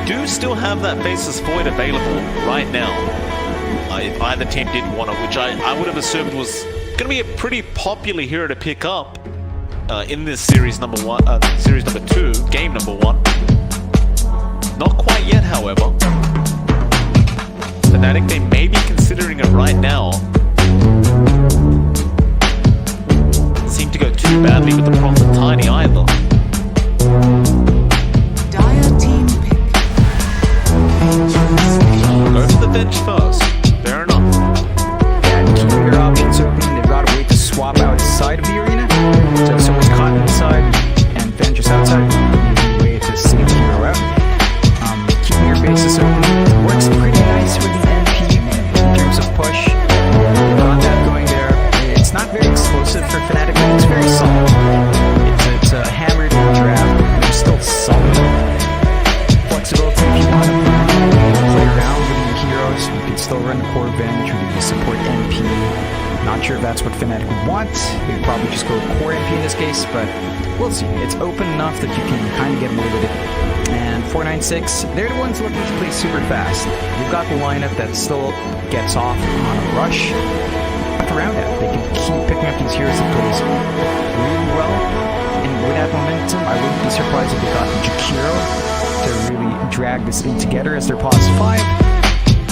do still have that Faceless Void available right now. If either team did want it, which I would have assumed was going to be a pretty popular hero to pick up in this series number 1, series number 2, game number 1. Not quite yet, however. FNATIC, they may be considering it right now. Doesn't seem to go too badly with the Prophet Tiny either. Dire team pick. Go for the bench first. Fair enough. Yeah, keep your options open. They've got a way to swap outside of the arena. So if someone's caught inside and Venge is outside, a way to save the hero out. Keeping your bases open works pretty nice with the NP in terms of push. You've got that going there. It's not very explosive for FNATIC, but it's very solid. It's a hammered draft, and it's still solid. Flexibility if you want to play around with your heroes. You can still run core Venge or you support NP. Not sure if that's what FNATIC would want. They'd probably just go core NP in this case, but we'll see. It's open enough that you can kind of get away with it. And 496, they're the ones looking to play super fast. You've got the lineup that still gets off on a rush. But around that, they can keep picking up these heroes that plays really well. And with that momentum, I wouldn't be surprised if they got Jakiro to really drag this thing together as their pause 5.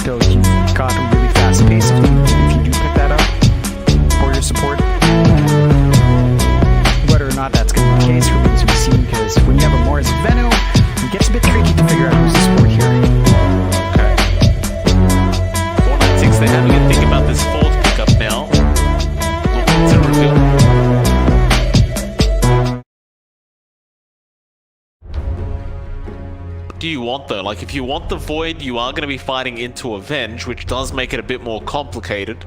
Though you've got a really fast pace if you do pick that up for your support. Whether or not that's going to be the case remains to be seen, because when you have a Morris Veno, it gets a bit tricky to figure out who's the support here. Okay. 496, they're having a think about this fourth pickup now. Looking to reveal. What do you want though? Like, if you want the Void, you are going to be fighting into a Venge, which does make it a bit more complicated.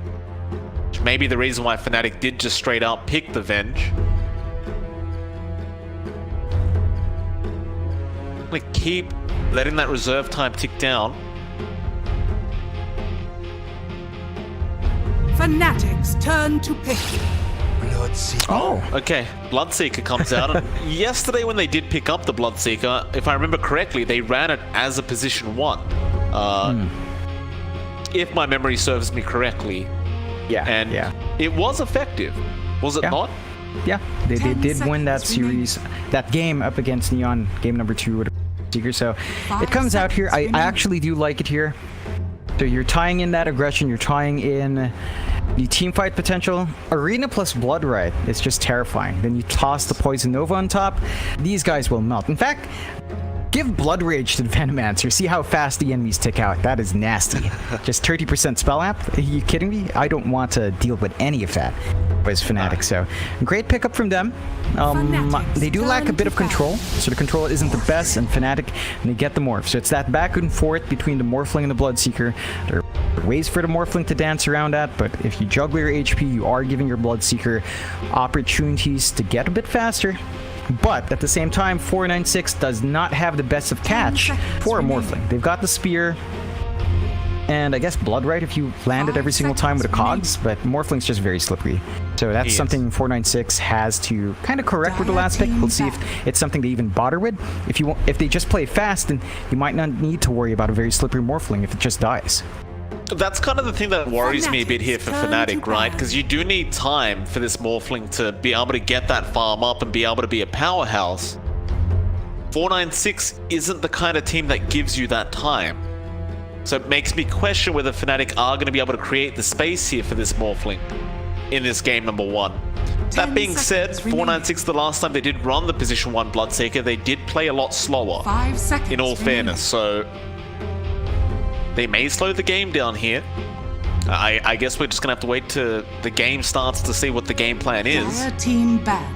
Which may be the reason why FNATIC did just straight out pick the Venge. I'm going to keep letting that reserve time tick down. FNATIC's turn to pick. Oh, okay. Bloodseeker comes out. And yesterday when they did pick up the Bloodseeker, if I remember correctly, they ran it as a position 1. If my memory serves me correctly. Yeah, and it was effective, was it not? Yeah, they did win that series, that game up against Neon, game number 2 with a Seeker. So it comes out here. I actually do like it here. So you're tying in that aggression, you're tying in the team fight potential. Arena plus Blood Rite, it's just terrifying. Then you toss the Poison Nova on top. These guys will melt. In fact, give Blood Rage to the Venomancer. See how fast the enemies tick out. That is nasty. Just 30% spell amp? Are you kidding me? I don't want to deal with any of that as FNATIC. So great pickup from them. They do lack a bit of control, so the control isn't the best, and FNATIC, and they get the morph. So it's that back and forth between the Morphling and the Bloodseeker. There are ways for the Morphling to dance around that, but if you juggle your HP, you are giving your Bloodseeker opportunities to get a bit faster. But at the same time, 496 does not have the best of catch for a Morphling. They've got the Spear, and I guess Blood Rite if you land it every single time with a Cogs, but Morphling's just very slippery. So that's something 496 has to kind of correct with the last pick. We'll see if it's something they even bother with. If they just play fast, then you might not need to worry about a very slippery Morphling if it just dies. That's kind of the thing that worries me a bit here for FNATIC, right? Because you do need time for this Morphling to be able to get that farm up and be able to be a powerhouse. 496 isn't the kind of team that gives you that time. So it makes me question whether FNATIC are going to be able to create the space here for this Morphling in this game number 1. That being said, 496, the last time they did run the position 1 Bloodseeker, they did play a lot slower, in all fairness. So they may slow the game down here. I guess we're just going to have to wait till the game starts to see what the game plan is. Team ban.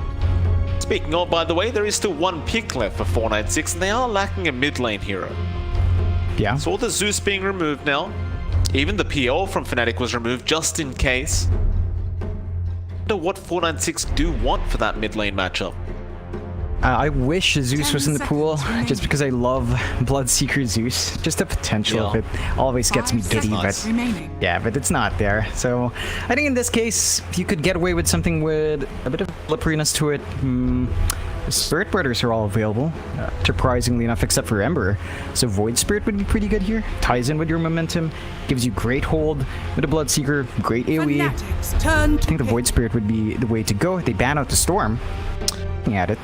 Speaking of, by the way, there is still one pick left for 496, and they are lacking a mid lane hero. Yeah. So all the Zeus being removed now. Even the PL from FNATIC was removed just in case. I wonder what 496 do want for that mid lane matchup. I wish Zeus was in the pool, just because I love Bloodseeker Zeus. Just the potential of it always gets me giddy, but yeah, but it's not there. So I think in this case, you could get away with something with a bit of slipperiness to it. Spirit Brothers are all available, surprisingly enough, except for Ember. So Void Spirit would be pretty good here. Ties in with your momentum, gives you great hold with a Bloodseeker, great AoE. Fanatics turn I to think the pick. Void Spirit would be the way to go. They ban out the Storm. Looking at it.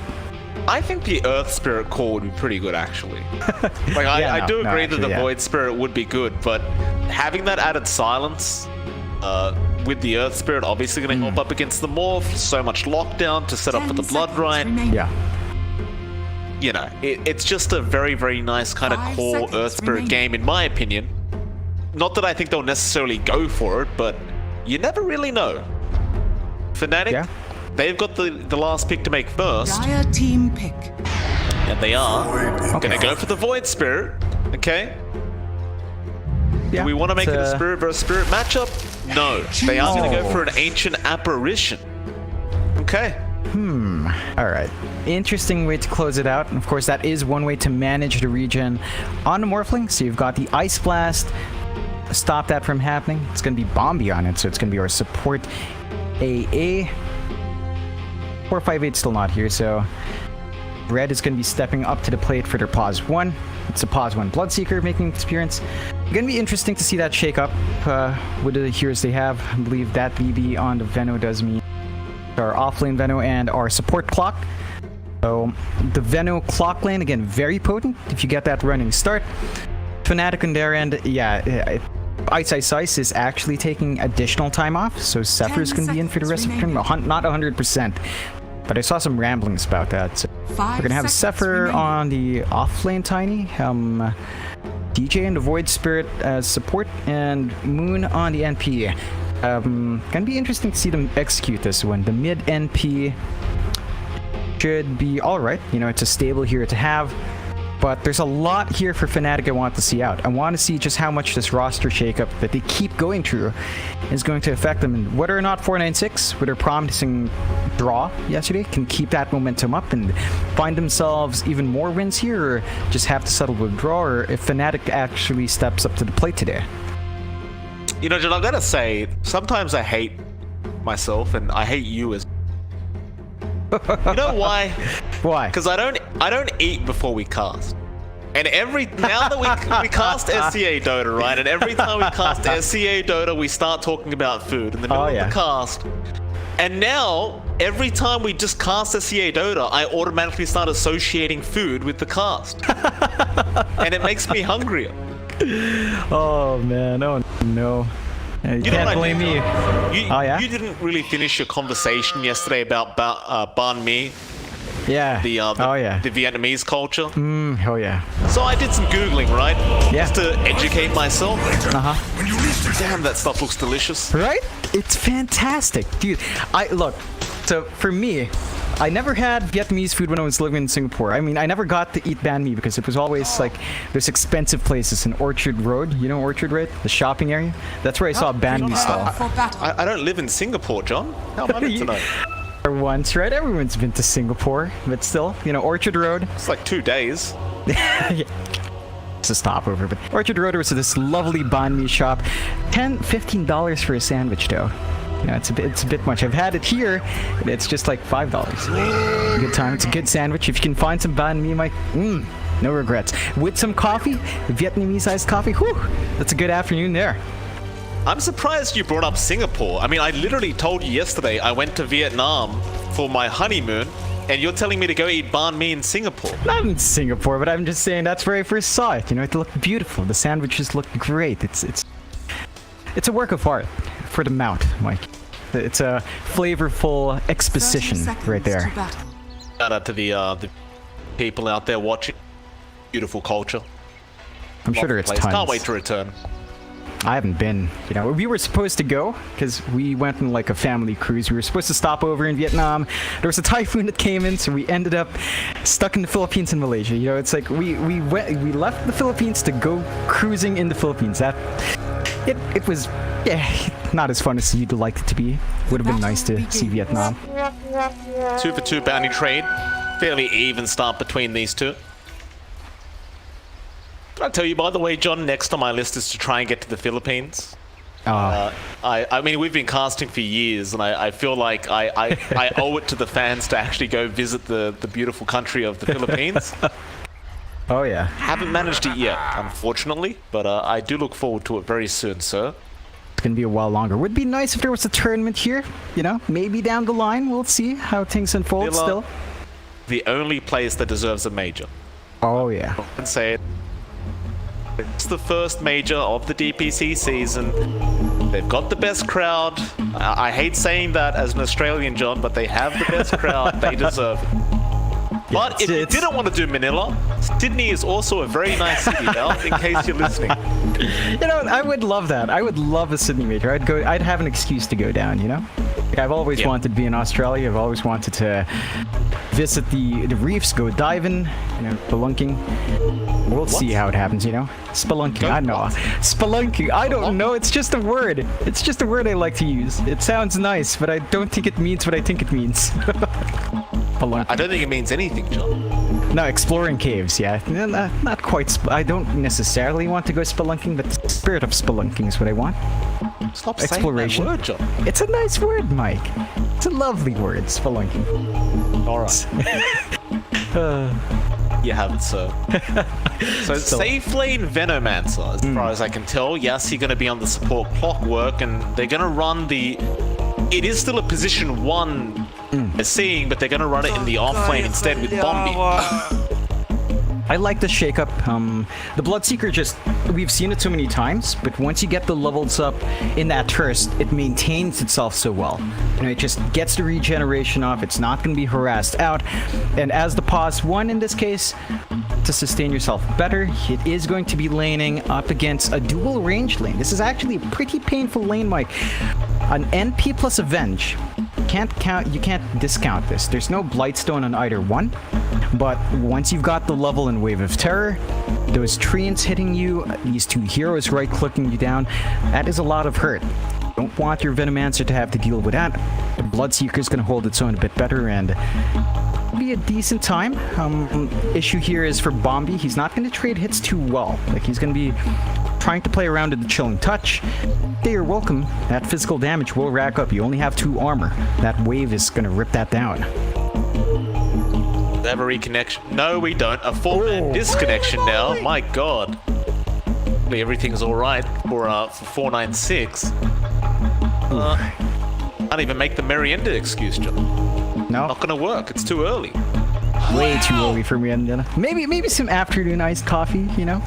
I think the Earth Spirit core would be pretty good, actually. Like, Yeah, I do agree that actually, the yeah. Void Spirit would be good, but having that added silence with the Earth Spirit obviously going to help up against the Morph. So much lockdown to set up for the 10 Blood seconds Rite. remaining. Yeah. You know, it's just a very, very nice kind of 5 core seconds Earth Spirit remaining. game, in my opinion. Not that I think they'll necessarily go for it, but you never really know. Fnatic, Yeah. they've got the last pick to make first, Dire team pick. and they are Okay. going to go for the Void Spirit, okay? Yeah. Do we want to make it's, it a Spirit versus Spirit matchup? No. They are going to go Oh. for an Ancient Apparition. Okay. All right. Interesting way to close it out. And of course, that is one way to manage the regen on the Morphling. So you've got the Ice Blast. Stop that from happening. It's going to be Bombi on it, so it's going to be our support AA. 458 still not here, so Red is going to be stepping up to the plate for their Pause 1. It's a Pause 1 Bloodseeker making an appearance. Going to be interesting to see that shake up with the heroes they have. I believe that BB on the Veno does mean our offlane Veno and our support clock. So the Veno clock lane, again, very potent if you get that running start. Fnatic on their end, yeah, Ice is actually taking additional time off, so Zephyr's 10 going to be in for the rest of the seconds turn. Not 100%, but I saw some ramblings about that. So 5 we're going to have seconds Zephyr remaining. on the offlane Tiny, DJ and the Void Spirit as support, and Moon on the NP. Gonna be interesting to see them execute this one. The mid NP should be alright. You know, it's a stable hero to have. But there's a lot here for Fnatic I want to see out. I want to see just how much this roster shakeup that they keep going through is going to affect them. And whether or not 496, with their promising draw yesterday, can keep that momentum up and find themselves even more wins here, or just have to settle with a draw, or if Fnatic actually steps up to the plate today. You know, John, I've got to say, sometimes I hate myself, and I hate you as. You know why? Why? Because I don't eat before we cast. And now that we cast SCA Dota, right? And every time we cast SCA Dota, we start talking about food in the middle of the cast. And now, every time we just cast SCA Dota, I automatically start associating food with the cast. And it makes me hungrier. Oh man, oh no. You You know can't what I blame did, me. John? Oh, yeah? You didn't really finish your conversation yesterday about banh mi, Yeah. the Vietnamese culture. Oh yeah. So I did some Googling, right? Yeah. Just to educate myself. Uh-huh. Damn, that stuff looks delicious. Right? It's fantastic. Dude, look, so for me, I never had Vietnamese food when I was living in Singapore. I mean, I never got to eat banh mi because it was always like those expensive places in Orchard Road. You know Orchard Road? The shopping area? That's where I saw a banh mi stall. For battle. I don't live in Singapore, John. How am I meant to know? Once, right? Everyone's been to Singapore, but still, you know, Orchard Road. It's like 2 days. It's a stopover, but Orchard Road was this lovely banh mi shop. $15 for a sandwich, though. You know, it's a bit much. I've had it here, and it's just like $5. Good time. It's a good sandwich. If you can find some banh mi, Mike, no regrets. With some coffee, Vietnamese iced coffee, whew, that's a good afternoon there. I'm surprised you brought up Singapore. I mean, I literally told you yesterday I went to Vietnam for my honeymoon, and you're telling me to go eat banh mi in Singapore. Not in Singapore, but I'm just saying that's where I first saw it. You know, it looked beautiful. The sandwiches looked great. It's a work of art for the mouth, Mike. It's a flavorful 30 exposition seconds right there. to battle. Shout out to the people out there watching. Beautiful culture. I'm sure there's Place. tons. Can't wait to return. I haven't been. You know, we were supposed to go because we went on like a family cruise. We were supposed to stop over in Vietnam. There was a typhoon that came in, so we ended up stuck in the Philippines and Malaysia. You know, it's like we left the Philippines to go cruising in the Philippines. It was not as fun as you'd like it to be. Would have been nice to see Vietnam. 2 for 2 bounty trade. Fairly even start between these two. I'll tell you, by the way, John, next on my list is to try and get to the Philippines. I mean, we've been casting for years, and I feel like I owe it to the fans to actually go visit the beautiful country of the Philippines. Oh yeah. Haven't managed it yet, unfortunately, but I do look forward to it very soon, sir. It's gonna be a while longer. Would be nice if there was a tournament here, you know? Maybe down the line, we'll see how things unfold still. The only place that deserves a major. Oh yeah. I can say it. It's the first major of the DPC season. They've got the best crowd. I hate saying that as an Australian, John, but they have the best crowd. They deserve it. But if you didn't want to do Manila, Sydney is also a very nice city, Val, in case you're listening. You know, I would love that. I would love a Sydney major. I'd have an excuse to go down, you know? Like, I've always wanted to be in Australia. I've always wanted to visit the reefs, go diving, you know, spelunking. We'll see how it happens, you know? Spelunking, I don't know. Spelunking, I don't know. It's just a word. It's just a word I like to use. It sounds nice, but I don't think it means what I think it means. I don't think it means anything, John. No, exploring caves, yeah. Not quite. I don't necessarily want to go spelunking, but the spirit of spelunking is what I want. Stop Exploration. saying that word, John. It's a nice word, Mike. It's a lovely word, spelunking. All right. You have it, sir. So safe lane Venomancer, as far as I can tell. Yes, you're going to be on the support clockwork, and they're going to run the... It is still a position 1 seeing, but they're going to run it in the off lane instead with Bombi. I like the shake-up. The Bloodseeker just... We've seen it so many times, but once you get the levels up in that turst, it maintains itself so well. You know, it just gets the regeneration off. It's not going to be harassed out. And as the pause 1 in this case, to sustain yourself better, it is going to be laning up against a dual range lane. This is actually a pretty painful lane, Mike. An NP plus Avenge. You can't discount this. There's no Blightstone on either one, but once you've got the level in Wave of Terror, those treants hitting you, these 2 heroes right-clicking you down, that is a lot of hurt. You don't want your Venomancer to have to deal with that. The Bloodseeker's gonna hold its own a bit better and be a decent time. Issue here is for Bombi. He's not gonna trade hits too well. Like, he's gonna be trying to play around with the Chilling Touch. Hey, you're welcome. That physical damage will rack up. You only have 2 armor. That wave is gonna rip that down. We have a reconnection. No, we don't. A 4-man disconnection now. My god. Hopefully everything's alright for 496. Can't even make the Merienda excuse, John. No. Not gonna work. It's too early. Way too early for Merienda. Maybe some afternoon iced coffee, you know?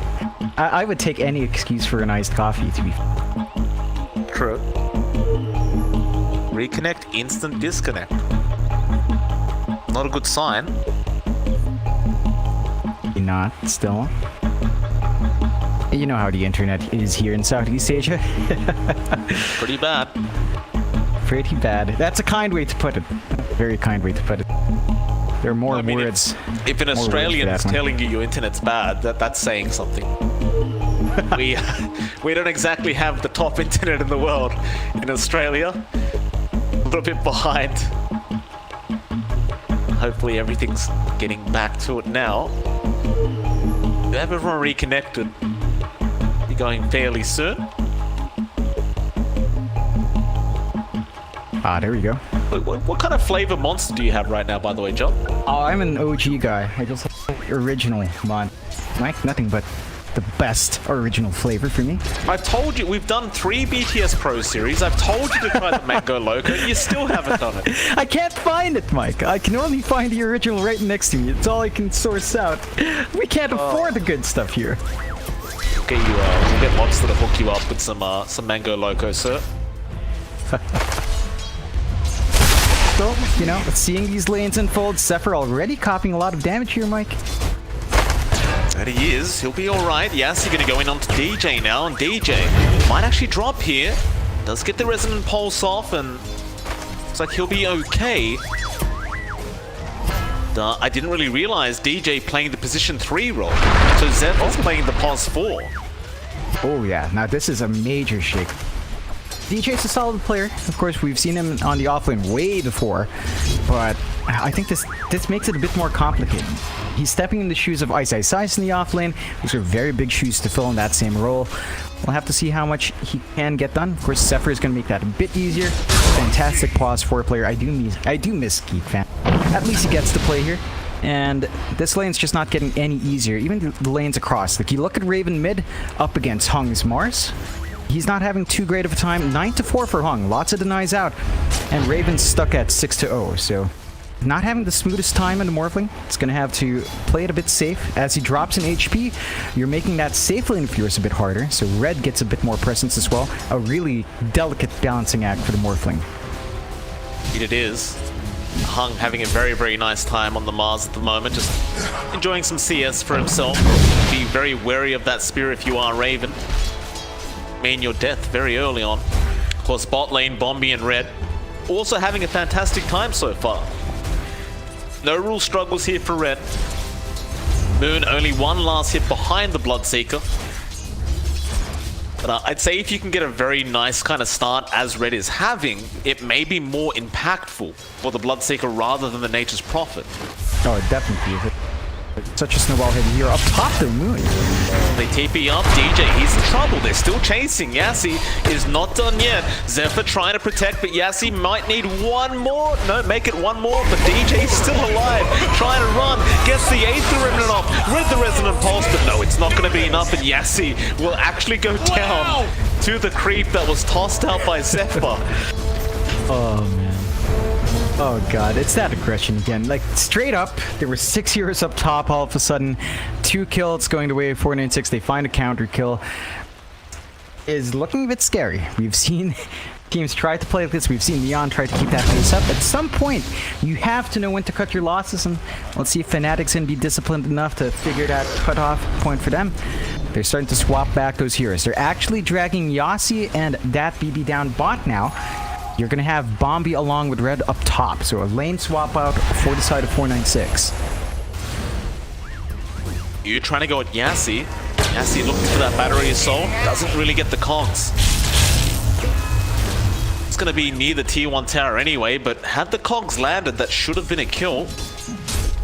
I would take any excuse for an iced coffee, to be true. Reconnect, instant disconnect. Not a good sign. Not still. You know how the internet is here in Southeast Asia. Pretty bad. Pretty bad. That's a kind way to put it. Very kind way to put it. There are more words. If an Australian is telling you your internet's bad, that's saying something. we don't exactly have the top internet in the world in Australia. A little bit behind. Hopefully everything's getting back to it now. We have everyone reconnected. Be going fairly soon. Ah, there we go. What kind of flavor monster do you have right now, by the way, John? Oh, I'm an OG guy. I just have the original one. Mike, nothing but the best original flavor for me. I've told you, we've done 3 BTS Pro Series. I've told you to try the Mango Loco. You still haven't done it. I can't find it, Mike. I can only find the original right next to me. It's all I can source out. We can't afford the good stuff here. We'll get Monster to hook you up with some Mango Loco, sir. So, you know, seeing these lanes unfold, Zephyr already copying a lot of damage here, Mike. That he is. He'll be alright. Yes, you're going to go in onto DJ now, and DJ might actually drop here. Does get the Resonant Pulse off, and looks like he'll be okay. I didn't really realize DJ playing the position 3 role. So Zephyr's playing the pos 4. Oh yeah, now this is a major shake. DJ's a solid player. Of course, we've seen him on the offlane way before, but I think this makes it a bit more complicated. He's stepping in the shoes of Ice Ice Ice in the offlane. Those are very big shoes to fill in that same role. We'll have to see how much he can get done. Of course, Zephyr is going to make that a bit easier. Fantastic pause for a player. I do miss Geek Fan. At least he gets to play here. And this lane's just not getting any easier. Even the lanes across. Like, you look at Raven mid up against Hung's Mars. He's not having too great of a time. 9-4 for Hung. Lots of denies out. And Raven's stuck at 6-0. So, not having the smoothest time in the Morphling. It's going to have to play it a bit safe. As he drops in HP, you're making that safe lane of yours a bit harder. So, Red gets a bit more presence as well. A really delicate balancing act for the Morphling. It is. Hung having a very, very nice time on the Mars at the moment, just enjoying some CS for himself. Be very wary of that spear if you are Raven. Mean your death very early on. Of course, bot lane, Bombi and Red also having a fantastic time so far. No real struggles here for Red. Moon only one last hit behind the Bloodseeker. But I'd say if you can get a very nice kind of start as Red is having, it may be more impactful for the Bloodseeker rather than the Nature's Prophet. Oh, it definitely is. Such a snowball hit here up top the Moon. They TP up. DJ, he's in trouble. They're still chasing. Yassi is not done yet. Zephyr trying to protect, but Yassi might need one more. No, make it one more, but DJ's still alive. Trying to run. Gets the Aether Remnant off with the Resonant Pulse, but no, it's not going to be enough, and Yassi will actually go down to the creep that was tossed out by Zephyr. Oh, man. Oh god, it's that aggression again. Like, straight up, there were 6 heroes up top all of a sudden. 2 kills going to wave 496. They find a counter kill. Is looking a bit scary. We've seen teams try to play like this. We've seen Neon try to keep that pace up. At some point, you have to know when to cut your losses, and let's see if FNATIC's gonna be disciplined enough to figure that cutoff point for them. They're starting to swap back those heroes. They're actually dragging Yassi and that BB down bot now. You're going to have Bombi along with Red up top. So a lane swap out for the side of 496. You're trying to go at Yassi. Yassi looking for that battery assault. Doesn't really get the cogs. It's going to be near the tier 1 tower anyway, but had the cogs landed, that should have been a kill.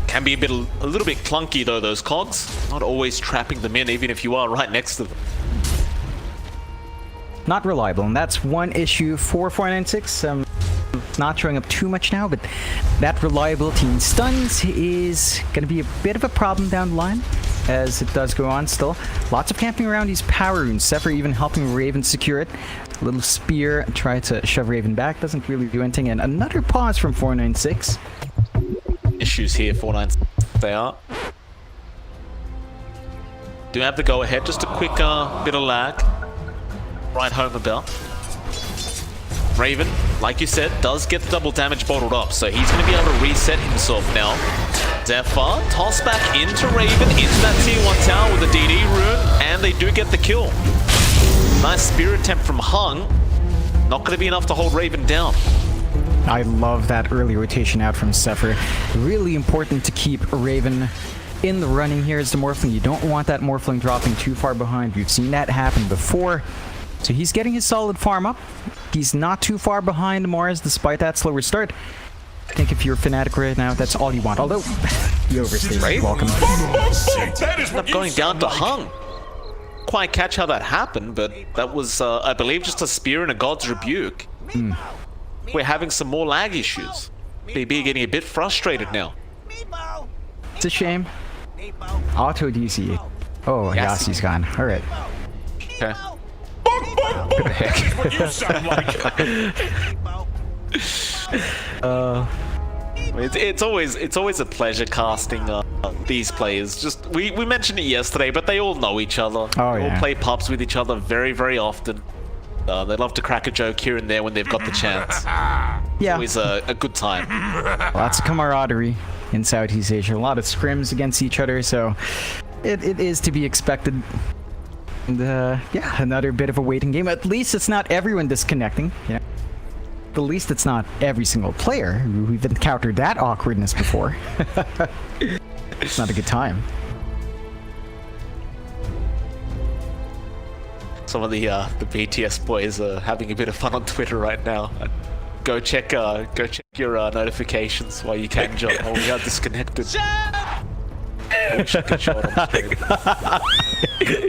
Can be a little bit clunky though, those cogs. Not always trapping them in, even if you are right next to them. Not reliable, and that's one issue for 496. Not showing up too much now, but that reliability in stuns is going to be a bit of a problem down the line, as it does go on still. Lots of camping around these power runes. Zephyr even helping Raven secure it. A little spear, try to shove Raven back, doesn't really do anything, and another pause from 496. Issues here, 496 they are. Do have the go ahead, just a quick bit of lag. Right home about. Raven, like you said, does get the double damage bottled up, so he's going to be able to reset himself now. Zephyr, toss back into Raven, into that tier 1 tower with the DD rune, and they do get the kill. Nice spear attempt from Hung. Not going to be enough to hold Raven down. I love that early rotation out from Zephyr. Really important to keep Raven in the running here as the Morphling. You don't want that Morphling dropping too far behind. We've seen that happen before. So he's getting his solid farm up. He's not too far behind Mars despite that slower start. I think if you're FNATIC right now, that's all you want. Although, the overstays are welcome. Ended up going down to Hung. Quite catch how that happened, but that was, I believe, just a spear and a God's Rebuke. We're having some more lag issues. BB getting a bit frustrated now. It's a shame. Auto DC. Oh, Yassi's gone. Alright. Okay. What the heck? What you sound like. It's always a pleasure casting these players. Just we mentioned it yesterday, but they all know each other. Oh, they yeah. all play pubs with each other very, very often. They love to crack a joke here and there when they've got the chance. Yeah. Always a good time. Lots of camaraderie in Southeast Asia. A lot of scrims against each other, so it is to be expected. And yeah, another bit of a waiting game. At least it's not everyone disconnecting. Yeah. At least it's not every single player. We've encountered that awkwardness before. It's not a good time. Some of the BTS boys are having a bit of fun on Twitter right now. Go check your notifications while you can, John. While we are disconnected. Oh, good shot on screen.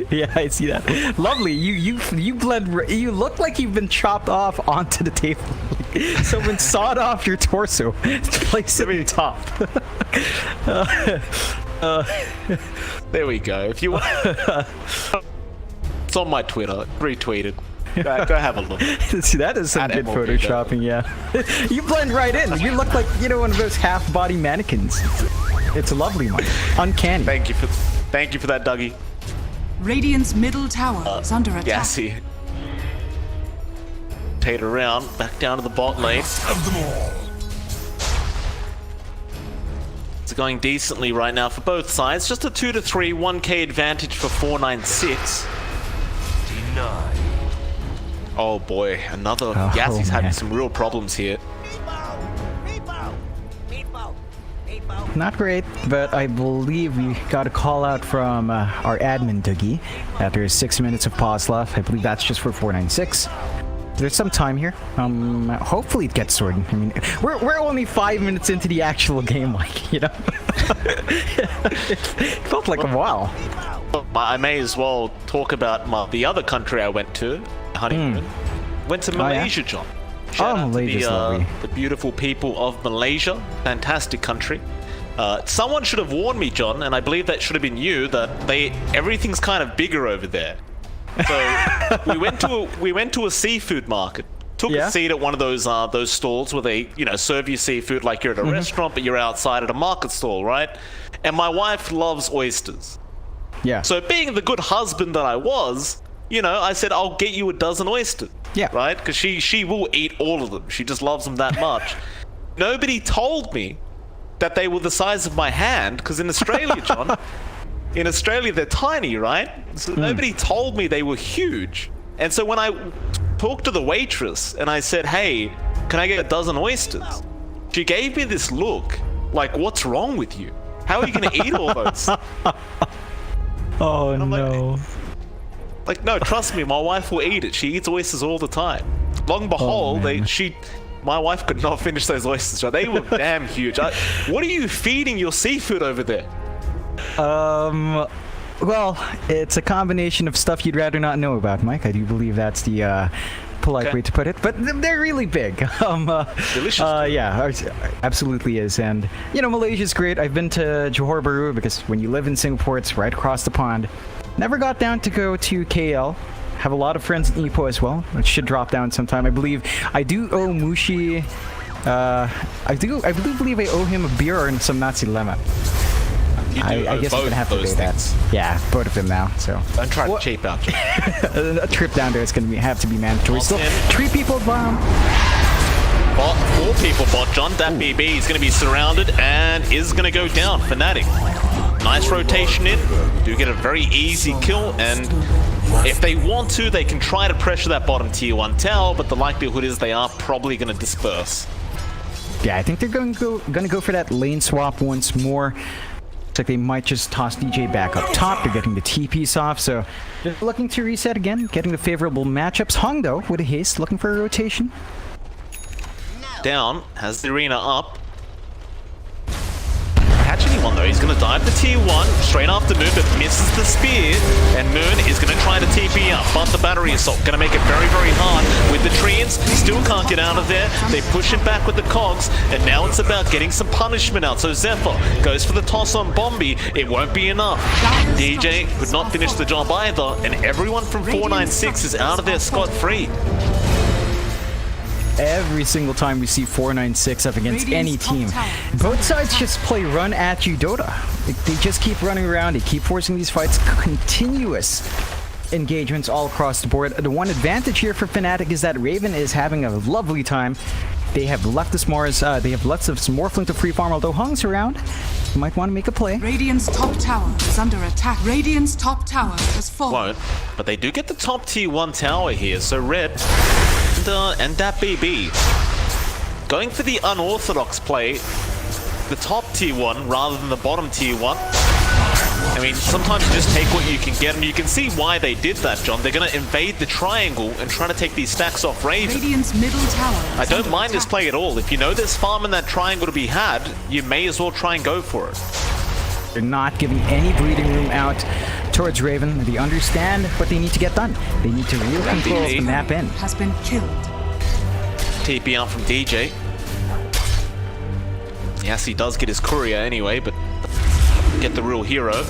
Yeah, I see that. Lovely. You blend. You look like you've been chopped off onto the table. Someone sawed off your torso to place it on top. There we go. If you want, it's on my Twitter. Retweeted. Go have a look. See, that is some good MLB, photoshopping. Yeah, you blend right in. You look like one of those half-body mannequins. It's lovely, Mike. Uncanny. Thank you for that, Dougie. Radiant's middle tower is under attack. Gassy. Rotate around, back down to the bot lane. It's going decently right now for both sides. Just a 2-3, 1k advantage for 496. Oh boy, another. Gassy's having some real problems here. Not great, but I believe we got a call out from our admin, Dougie, that there is 6 minutes of pause left. I believe that's just for 496. There's some time here. Hopefully it gets sorted. I mean, we're only 5 minutes into the actual game, like, you know? It felt like a while. I may as well talk about the other country I went to, honeymoon. Went to Malaysia, John. Shout out Malaysia's to lovely. the beautiful people of Malaysia. Fantastic country. Someone should have warned me, John, and I believe that should have been you, that everything's kind of bigger over there. So we went to a seafood market. Took a seat at one of those stalls where they, serve you seafood like you're at a restaurant, but you're outside at a market stall, right? And my wife loves oysters. Yeah. So being the good husband that I was, I said, I'll get you a dozen oysters. Yeah. Right? Because she will eat all of them. She just loves them that much. Nobody told me that they were the size of my hand, because in Australia, John, in Australia they're tiny, right? So nobody told me they were huge. And so when I talked to the waitress and I said, hey, can I get a dozen oysters? She gave me this look like, what's wrong with you? How are you going to eat all those? Oh, no. Like, no, trust me, my wife will eat it. She eats oysters all the time. Long and behold, my wife could not finish those oysters. Right? They were damn huge. What are you feeding your seafood over there? Well, it's a combination of stuff you'd rather not know about, Mike. I do believe that's the polite way to put it. But they're really big. Delicious. Yeah, absolutely is. And, Malaysia's great. I've been to Johor Bahru because when you live in Singapore, it's right across the pond. Never got down to go to KL. Have a lot of friends in Ipoh as well. I should drop down sometime. I believe I do owe Mushi. I believe I owe him a beer and some nasi lemak. I guess I'm gonna have to do that. Yeah, both of them now. So don't try to cheap out. A trip down there is gonna have to be mandatory. Still, 3 people bomb. 4 people bot, John. That BB is gonna be surrounded and is gonna go down. FNATIC. Nice rotation in. Do get a very easy kill, and if they want to, they can try to pressure that bottom tier 1 tower, but the likelihood is they are probably going to disperse. Yeah, I think they're going to go for that lane swap once more. Looks like they might just toss DJ back up top. They're getting the T-piece off, so they're looking to reset again, getting the favorable matchups. Hung, though, with a haste, looking for a rotation. Down, has the arena up. Catch anyone though, he's going to dive to tier 1 straight after Moon, but misses the spear, and Moon is going to try to TP up, but the battery assault going to make it very, very hard with the Treants. Still can't get out of there. They push him back with the cogs, and now it's about getting some punishment out. So Zephyr goes for the toss on Bombi. It won't be enough. DJ could not finish the job either, and everyone from 496 is out of there scot-free. Every single time we see 496 up against any team, both sides just play run at you Dota. They just keep running around, they keep forcing these fights, continuous engagements all across the board. The one advantage here for FNATIC is that Raven is having a lovely time. They have left us Mars, they have lots of some Morphling to free farm, although Hung's around. You might want to make a play. Radiant's top tower is under attack. Radiant's top tower has fallen. Won't, but they do get the top tier 1 tower here, so Red and that BB going for the unorthodox play, the top tier 1 rather than the bottom tier 1. I mean, sometimes you just take what you can get, and you can see why they did that, John. They're going to invade the triangle and try to take these stacks off Raven. Radiant's middle tower I don't mind this play at all. If you know there's farm in that triangle to be had, you may as well try and go for it. They're not giving any breathing room out towards Raven. They understand what they need to get done. They need to real control of the map in. Has been killed. TP out from DJ. Yes, he does get his courier anyway, but get the real hero.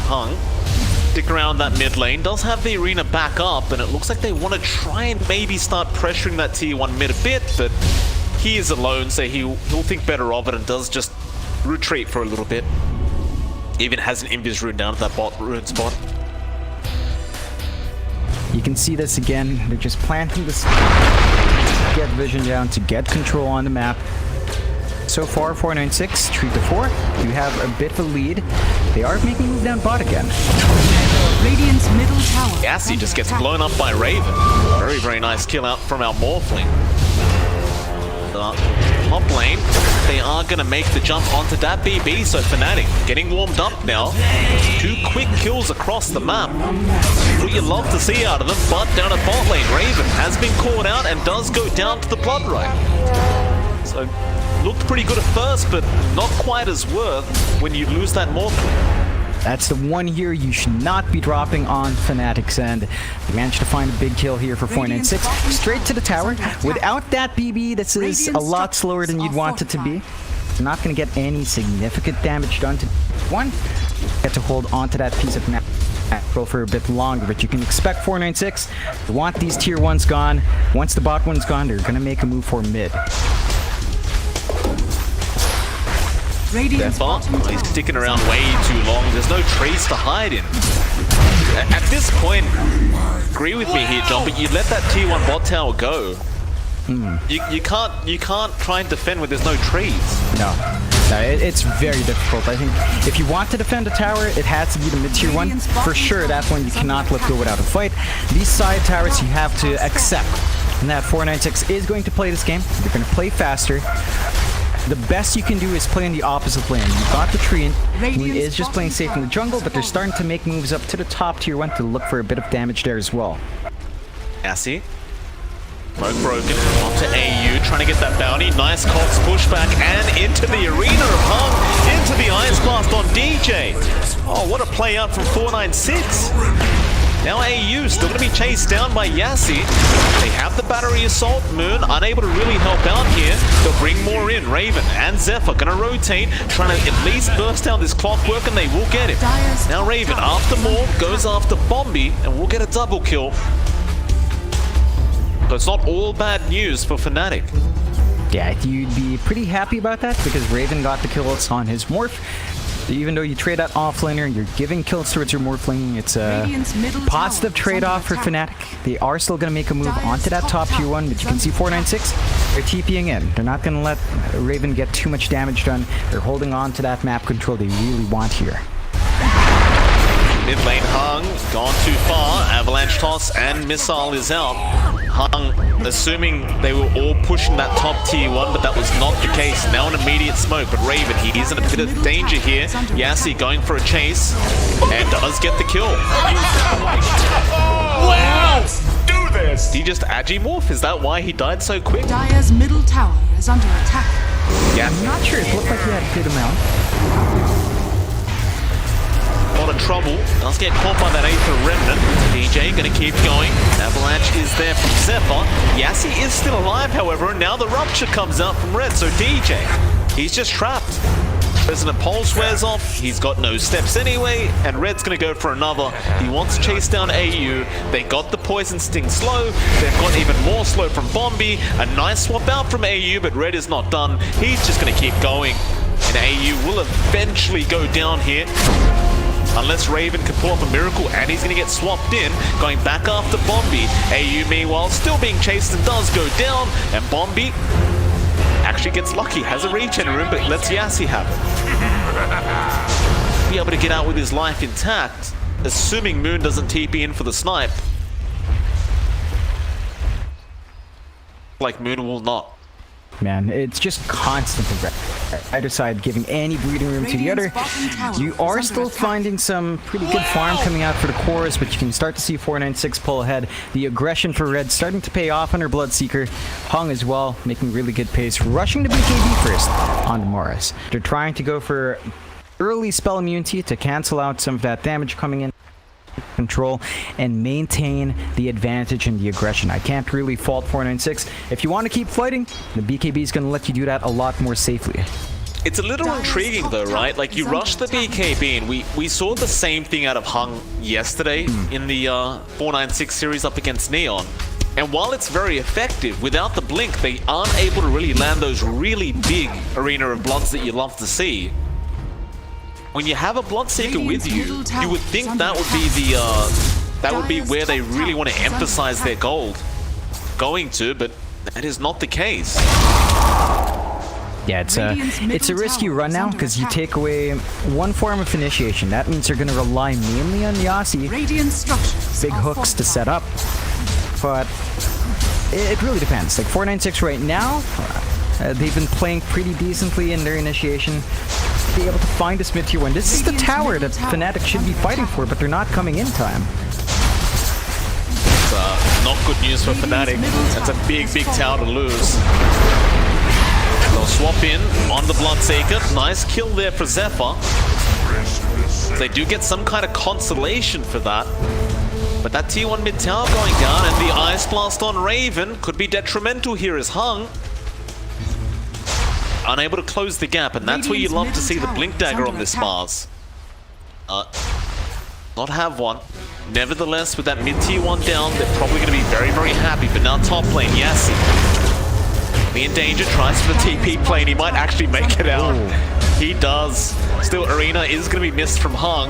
Hung. Stick around that mid lane. Does have the arena back up, and it looks like they want to try and maybe start pressuring that tier 1 mid a bit, but he is alone, so he'll think better of it and does just retreat for a little bit. Even has an invis rune down at that bot rune spot. You can see this again. They're just planting this to get vision down, to get control on the map. So far, 496, 3-4. You have a bit of a lead. They are making a move down bot again. Radiant's middle tower. Yassi just gets blown up by Raven. Very, very nice kill out from our Morphling. Top lane, they are going to make the jump onto that BB, so FNATIC getting warmed up now. 2 quick kills across the map. What you love to see out of them, but down at bot lane, Raven has been caught out and does go down to the Blood Right. So, looked pretty good at first, but not quite as worth when you lose that Morphling. That's the one here you should not be dropping on FNATIC's end. They managed to find a big kill here for 496. Straight to the tower. Without that BB, this is a lot slower than you'd want it to be. They're not going to get any significant damage done to one. Get to hold onto that piece of map for a bit longer, but you can expect 496 to want these tier 1s gone. Once the bot one's gone, they're going to make a move for mid. He's sticking around way too long. There's no trees to hide in. At this point, agree with me here, John, but you let that tier 1 bot tower go. You can't try and defend when there's no trees. No, it's very difficult. I think if you want to defend a tower, it has to be the mid-tier 1. For sure, that one you cannot let go without a fight. These side towers you have to accept. And that 496 is going to play this game. They're going to play faster. The best you can do is play in the opposite lane. You've got the Treant, who is just playing safe in the jungle, but they're starting to make moves up to the top tier 1 to look for a bit of damage there as well. Yassi. Smoke broken. Onto AU, trying to get that bounty. Nice Cox pushback and into the arena of Hung. Into the Ice Blast on DJ. Oh, what a play out from 496. Now AU still going to be chased down by Yassi. They have the battery assault. Moon unable to really help out here. They'll bring more in. Raven and Zephyr going to rotate, trying to at least burst down this clockwork, and they will get him. Now Raven, after more, goes after Bombi, and we'll get a double kill. So it's not all bad news for FNATIC. Yeah, you'd be pretty happy about that because Raven got the kills on his Morph. Even though you trade that offlaner, you're giving kills towards your Morphling. It's a positive trade-off for FNATIC. They are still going to make a move onto that top tier 1, but you can see 496, they're TPing in. They're not going to let Raven get too much damage done. They're holding on to that map control they really want here. Mid lane Hung, gone too far. Avalanche toss and missile is out. Hung, assuming they were all pushing that top tier 1, but that was not the case. Now an immediate smoke, but Raven, he is in a bit of danger here. Yassi going for a chase, and does get the kill. Wow! Do this! Did he just Agimorph? Is that why he died so quick? Dire's middle tower is under attack. Yeah. I'm not sure. It looked like he had a good amount. A lot of trouble. Does get caught by that Aether Remnant. DJ gonna keep going. Avalanche is there from Zephyr. Yassi is still alive, however, and now the Rupture comes out from Red, so DJ, he's just trapped. Resonant Pulse wears off, he's got no steps anyway, and Red's gonna go for another. He wants to chase down AU. They got the Poison Sting slow. They've got even more slow from Bombi. A nice swap out from AU, but Red is not done. He's just gonna keep going. And AU will eventually go down here. Unless Raven can pull off a miracle, and he's going to get swapped in, going back after Bombi. AU, meanwhile, still being chased and does go down, and Bombi actually gets lucky, has a regen room, but lets Yassi have it. Be able to get out with his life intact, assuming Moon doesn't TP in for the snipe. Like Moon will not. Man, it's just constantly either side giving any breathing room to the other. You are still finding some pretty good farm coming out for the cores, but you can start to see 496 pull ahead. The aggression for Red starting to pay off on her Bloodseeker. Hung as well, making really good pace. Rushing to BKB first on the Morris. They're trying to go for early spell immunity to cancel out some of that damage coming in. Control and maintain the advantage and the aggression. I can't really fault 496. If you want to keep fighting, the BKB is going to let you do that a lot more safely. It's a little intriguing though, right? Like you rush the BKB, and we saw the same thing out of Hung yesterday in the 496 series up against Neon. And while it's very effective, without the blink, they aren't able to really land those really big Arena of Bloods that you love to see. When you have a Bloodseeker with you, you would think that would be the where they really want to emphasize their gold going to, but that is not the case. Yeah, it's a risky run now because you take away one form of initiation. That means they're going to rely mainly on Yasi, big hooks to set up. But it really depends. Like 496 right now, they've been playing pretty decently in their initiation. Be able to find this mid tier 1. This is the tower that FNATIC should be fighting for, but they're not coming in time. It's not good news for FNATIC. That's a big tower to lose. They'll swap in on the Bloodseeker. Nice kill there for Zephyr. They do get some kind of consolation for that. But that T1 mid tower going down, and the Ice Blast on Raven could be detrimental here as Hung unable to close the gap, and that's where you love to see the Blink Dagger on this Mars. Not have one. Nevertheless, with that mid tier 1 down, they're probably going to be very happy. But now top lane, Yassi. Be in danger, tries for the TP plane. He might actually make it out. He does. Still, Arena is going to be missed from Hung.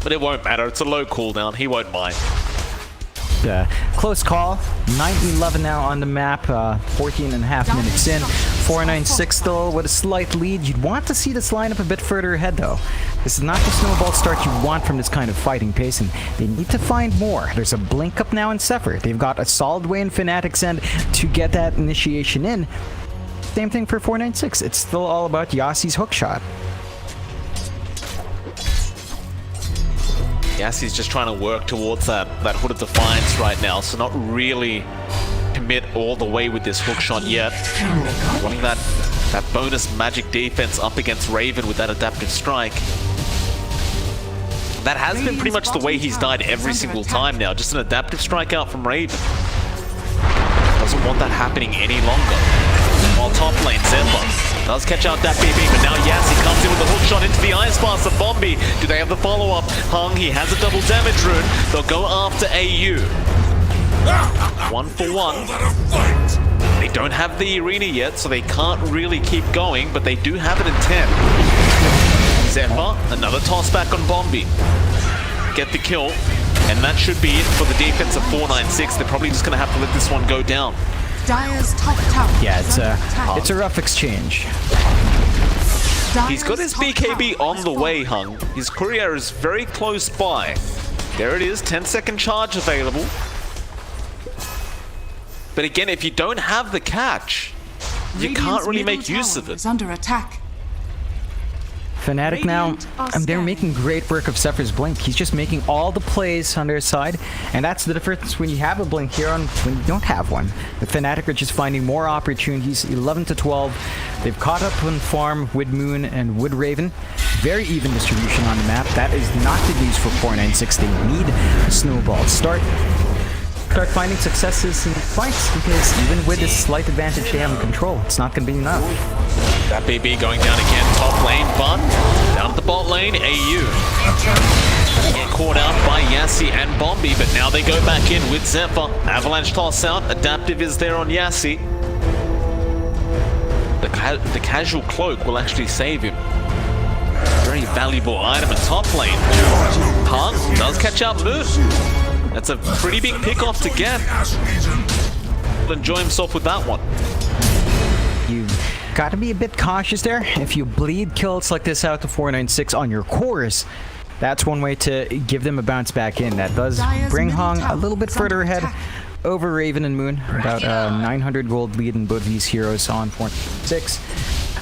But it won't matter. It's a low cooldown. He won't mind. Close call. 9-11 now on the map. 14 and a half minutes in. 496 still with a slight lead. You'd want to see this lineup a bit further ahead, though. This is not the snowball start you want from this kind of fighting pace, and they need to find more. There's a blink up now in Zephyr. They've got a solid way in FNATIC's end to get that initiation in. Same thing for 496. It's still all about Yassi's hookshot. Yassi's just trying to work towards that Hood of Defiance right now, so not really commit all the way with this hookshot yet. Wanting that bonus magic defense up against Raven with that adaptive strike. That has been pretty much the way he's died every single time now, just an adaptive strike out from Raven. Doesn't want that happening any longer. While top lane, Zephyr does catch out that BB, but now Yassi comes in with a hook shot into the Ice Blast of Bombi. Do they have the follow-up? Hung, he has a double damage rune. They'll go after AU. 1 for 1. They don't have the arena yet, so they can't really keep going, but they do have it in 10. Zephyr, another toss back on Bombi. Get the kill, and that should be it for the defense of 496. They're probably just going to have to let this one go down. Dire's top tower. Yeah, it's a rough exchange. He's got his BKB on the way, Hung. His courier is very close by. There it is, 10-second charge available. But again, if you don't have the catch, you can't really make use of it. Under attack. FNATIC now, they're making great work of Zephyr's blink. He's just making all the plays on their side, and that's the difference when you have a blink here on when you don't have one. The FNATIC are just finding more opportunities. 11 to 12. They've caught up on farm with Moon and with Raven. Very even distribution on the map. That is not good news for 496. They need a snowball. Start finding successes in fights, because even with this slight advantage they have in control, it's not going to be enough. That BB going down again, top lane, but down at the bot lane, AU. Get caught out by Yassi and Bombi, but now they go back in with Zephyr. Avalanche toss out, adaptive is there on Yassi. The casual cloak will actually save him. Very valuable item in top lane. Hung does catch out Moon. That's a pretty big pick-off to get. He'll enjoy himself with that one. You've got to be a bit cautious there. If you bleed kills like this out to 496 on your cores, that's one way to give them a bounce back in. That does bring Hung a little bit further ahead over Raven and Moon. About 900 gold lead in both these heroes on 496.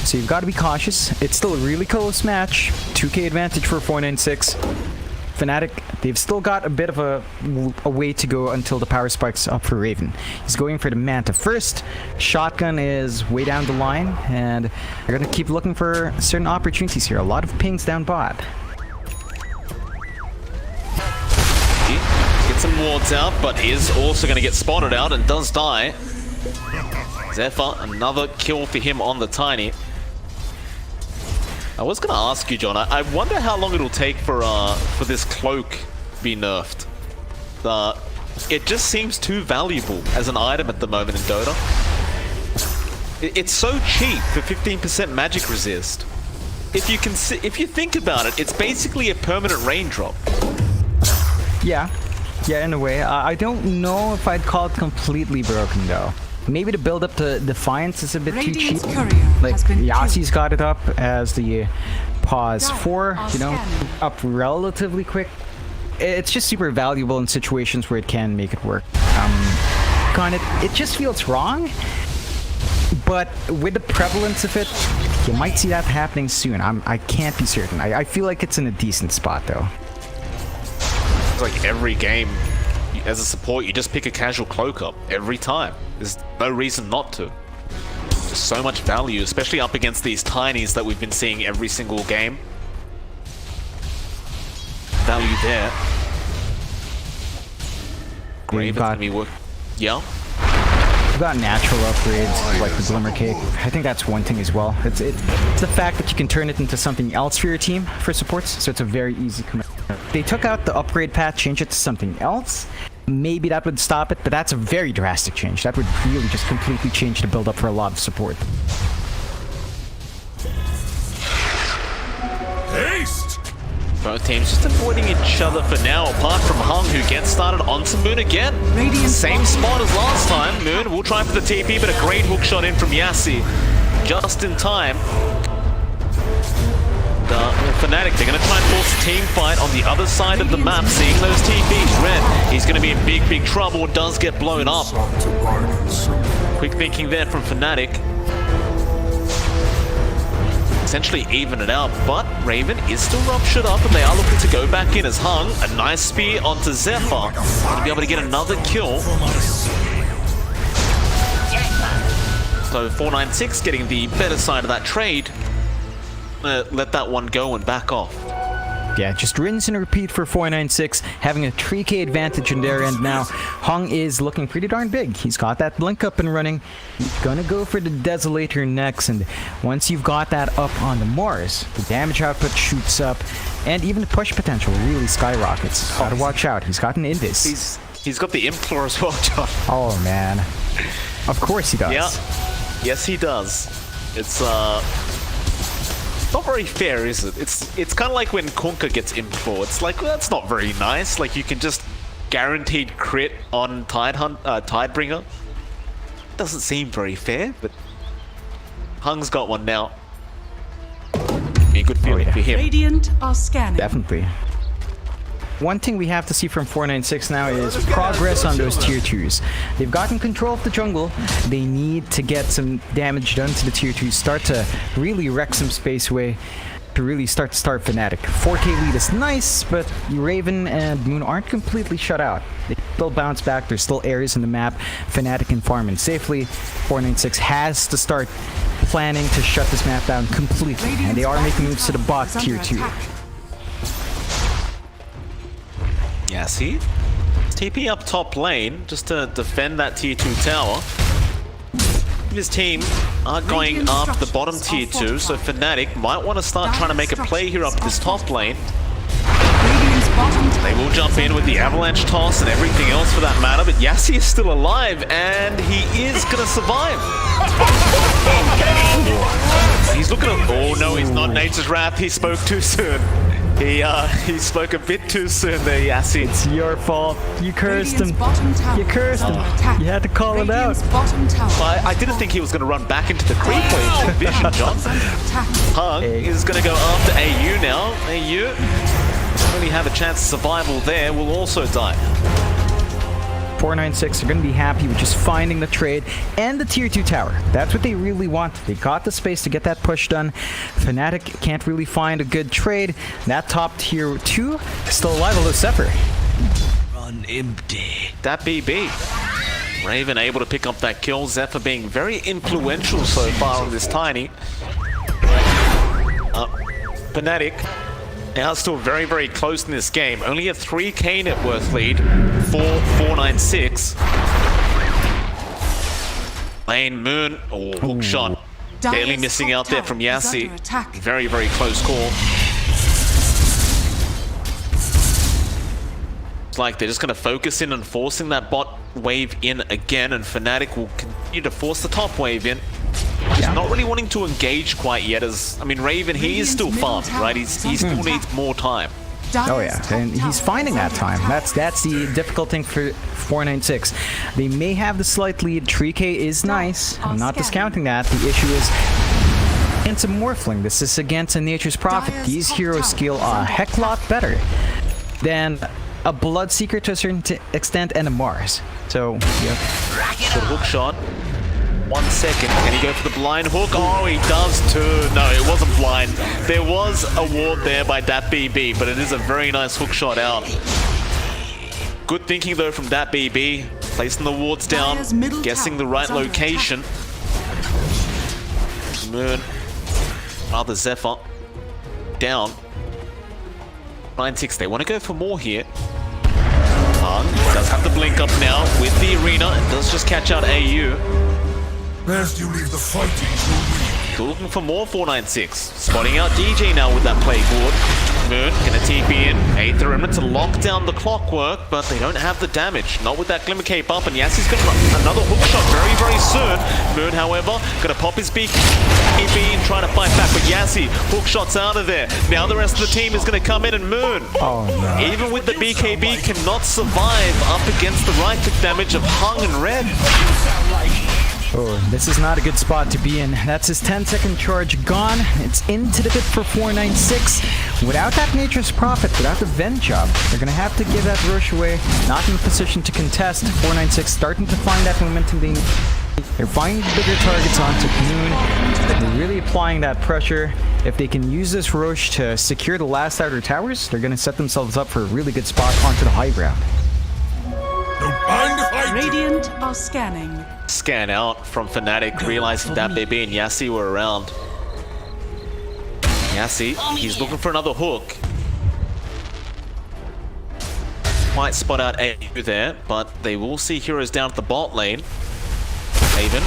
So you've got to be cautious. It's still a really close match. 2k advantage for 496. FNATIC, They've still got a bit of a way to go until the power spike's up for Raven. He's going for the Manta first. Shotgun is way down the line, and they're gonna keep looking for certain opportunities here. A lot of pings down bot. Get some wards out, but is also going to get spotted out and does die. Zephyr, another kill for him on the Tiny. I was going to ask you, John, I wonder how long it'll take for this cloak to be nerfed. It just seems too valuable as an item at the moment in Dota. It's so cheap for 15% magic resist. If you think about it, it's basically a permanent raindrop. Yeah, in a way. I don't know if I'd call it completely broken though. Maybe the build up to Defiance is a bit too cheap. Like Yassi's got it up as the pause 4, you know, up relatively quick. It's just super valuable in situations where it can make it work. It just feels wrong. But with the prevalence of it, you might see that happening soon. I can't be certain. I feel like it's in a decent spot though. Like every game, as a support, you just pick a casual cloak up every time. There's no reason not to. Just so much value, especially up against these Tinies that we've been seeing every single game. Value there. Great, it's gonna be work. Yeah. We've got natural upgrades like the Glimmer Cake. I think that's one thing as well. It's the fact that you can turn it into something else for your team for supports, so it's a very easy command. They took out the upgrade path, changed it to something else. Maybe that would stop it, but that's a very drastic change. That would really just completely change the build up for a lot of support. Haste! Both teams just avoiding each other for now, apart from Hung, who gets started onto Moon again. Same spot as last time. Moon will try for the TP, but a great hook shot in from Yassi. Just in time. FNATIC, they're going to try and force a team fight on the other side of the map, seeing those TPs. Red, he's going to be in big trouble, does get blown up. Quick thinking there from FNATIC. Essentially even it out, but Raven is still ruptured up and they are looking to go back in as Hung. A nice spear onto Zephyr. Going to be able to get another kill. So 496 getting the better side of that trade. Let that one go and back off. Yeah, just rinse and repeat for 496, having a 3k advantage in their end now. Hung is looking pretty darn big. He's got that blink up and running. He's gonna go for the Desolator next, and once you've got that up on the Mars, the damage output shoots up, and even the push potential really skyrockets. Gotta watch out. He's got an Indus. He's got the Implore as well, John. Oh man. Of course he does. Yeah. Yes, he does. It's not very fair, is it? It's kind of like when Kunkka gets Implore. It's like, well, that's not very nice. Like, you can just guaranteed crit on Tidebringer. Doesn't seem very fair, but Hung's got one now. Be a good feeling for him. Radiant are scanning. Definitely. One thing we have to see from 496 now is progress on those tier 2s. They've gotten control of the jungle. They need to get some damage done to the tier 2s, start to really wreck some space away, to really start FNATIC. 4k lead is nice, but Raven and Moon aren't completely shut out. They still bounce back. There's still areas in the map FNATIC can farm in safely. 496 has to start planning to shut this map down completely, and they are making moves to the bot tier 2. Yeah, see? TP up top lane just to defend that tier 2 tower. His team are going after the bottom tier 2, so FNATIC might want to start trying to make a play here up this top lane. They will jump in with the avalanche toss and everything else for that matter, but Yassi is still alive and he is going to survive. He's looking at... Oh no, he's not. Nature's Wrath, he spoke too soon. He spoke a bit too soon there, Yassi. It's your fault. You cursed him. You cursed him. You had to call it out. I didn't think he was going to run back into the creep wave vision, John. Hung is going to go after AU now. AU only have a chance of survival there, will also die. 496 are going to be happy with just finding the trade and the tier 2 tower. That's what they really want. They got the space to get that push done. FNATIC can't really find a good trade. That top tier 2 is still alive, although Zephyr. Run empty. That BB. Raven able to pick up that kill. Zephyr being very influential so far on this Tiny. FNATIC now still very, very close in this game. Only a 3k net worth lead for 496. Lane Moon, hook shot. Barely missing out there from Yassi. Very, very close call. It's like they're just going to focus in on forcing that bot wave in again, and FNATIC will continue to force the top wave in. He's not really wanting to engage quite yet, as I mean, Raven, he is still farming, right? He still needs more time. Oh yeah, and he's finding that time. That's the difficult thing for 496. They may have the slight lead. 3k is nice. I'm not discounting that. The issue is against a Morphling. This is against a Nature's Prophet. These heroes skill a heck lot better than a Bloodseeker to a certain extent and a Mars. So, yeah. Good hook shot. 1 second. Can he go for the blind hook? Oh, he does too. No, it wasn't blind. There was a ward there by that BB, but it is a very nice hook shot out. Good thinking though from that BB. Placing the wards down, guessing the right location. Moon. Rather Zephyr. Down. 9-6. They want to go for more here. Does have the blink up now with the arena. It does just catch out AU. Best you leave the fighting. Still looking for more 496. Spotting out DJ now with that play board. Moon gonna TP in. Aether Remnant to lock down the clockwork, but they don't have the damage. Not with that Glimmer Cape up, and Yassi's got another hook shot very, very soon. Moon, however, gonna pop his BKB and try to fight back, but Yassi, hook shots out of there. Now the rest of the team is gonna come in, and Moon, even with the BKB, cannot survive up against the right click damage of Hung and Red. Oh, this is not a good spot to be in. That's his 10-second charge gone. It's into the pit for 496. Without that Nature's Prophet, without the Vent job, they're going to have to give that rush away. Not in a position to contest. 496 starting to find that momentum. They're finding bigger targets onto Noon. They're really applying that pressure. If they can use this rush to secure the last outer towers, they're going to set themselves up for a really good spot onto the high ground. Radiant are scanning. Scan out from FNATIC, realizing that BB and Yassi were around. Yassi, he's looking for another hook. Might spot out AU there, but they will see heroes down at the bot lane. Haven,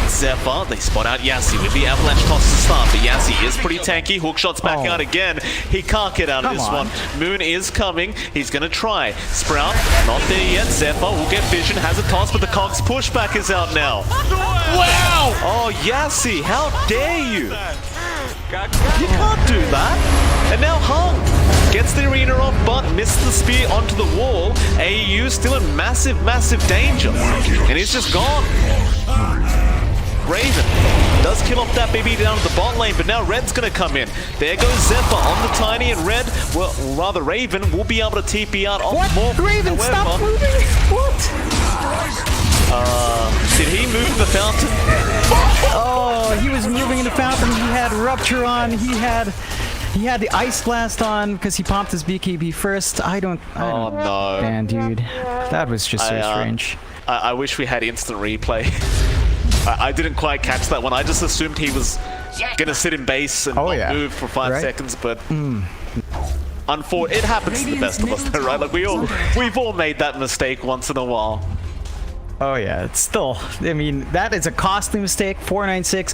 Zephyr, they spot out Yassi with the avalanche toss to start, but Yassi is pretty tanky. Hook shots back out again. He can't get out of this one. Moon is coming. He's gonna try. Sprout, not there yet. Zephyr will get vision, has a toss, but the Cogs pushback is out now. Wow! Oh, Yassi, how dare you? You can't do that. And now Hung gets the arena off, but missed the spear onto the wall. AU still in massive, massive danger. And he's just gone. Raven does kill off that BB down at the bot lane, but now Red's gonna come in. There goes Zephyr on the Tiny, and Red, well, rather Raven, will be able to TP out on more. Raven, stop moving! What? Did he move the fountain? Oh, he was moving in the fountain. He had Rupture on. He had the Ice Blast on because he popped his BKB first. I don't. Oh no. Man, dude, that was just so strange. I wish we had instant replay. I didn't quite catch that one. I just assumed he was gonna sit in base and not move for 5 seconds, but it happens to the best of us, though, right? Like we've all made that mistake once in a while. Oh yeah, it's still, I mean, that is a costly mistake. 496,